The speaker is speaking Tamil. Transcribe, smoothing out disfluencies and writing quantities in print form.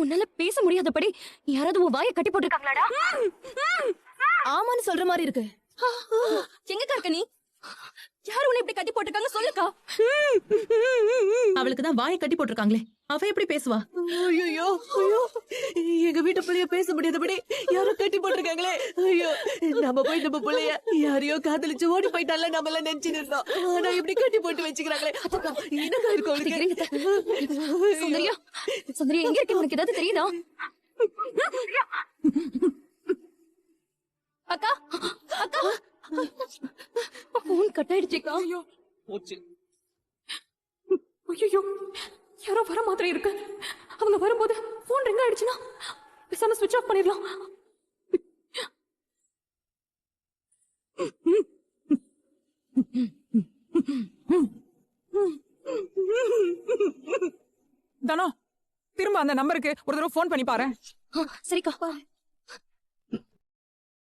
உன்னால பேச முடியாதபடி யாராவது உன் வாயை கட்டி போட்டிருக்காங்களாடா? ஆமான்னு சொல்ற மாதிரி இருக்கு. எங்கக்கா இருக்க நீ? யாரு உன்னை இப்படி கட்டி போட்டிருக்காங்க சொல்லுக்கா. அவளுக்கு தான் வாயை கட்டி போட்டிருக்காங்களே, அவ எப்படி பேசுவா? ஐயோ ஐயோ, எங்க வீட்டு பிள்ளைய பேச முடியாதபடி யாரோ கட்டி போட்டிருக்காங்களே. ஐயோ, நம்ம போய் நம்ம பிள்ளைய யாரையோ காதலிச்சு ஓடி போயிட்டால நம்ம எல்லாம் நினைச்சுட்டு இருந்தோம். ஆனா இப்படி கட்டி போட்டு வச்சுக்கிறாங்களே. என்னக்கா இருக்கும் அவளுக்கு? சுந்தரியா, சுந்தரியா எங்க இருக்கு? உனக்கு ஏதாவது தெரியுதா? அக்கா, அக்கா, போன் கட் ஆயிடுச்சுக்கா. ஐயோ, யாரோ வர மாதிரி இருக்கு. அவங்க வரும்போது போன் ரிங் ஆயிடுச்சுன்னா பேசாம ஸ்விட்ச் ஆஃப் பண்ணிடலாம். தனோ, திரும்ப அந்த நம்பருக்கு ஒரு தடவை போன் பண்ணி பாரு. சரிக்கா.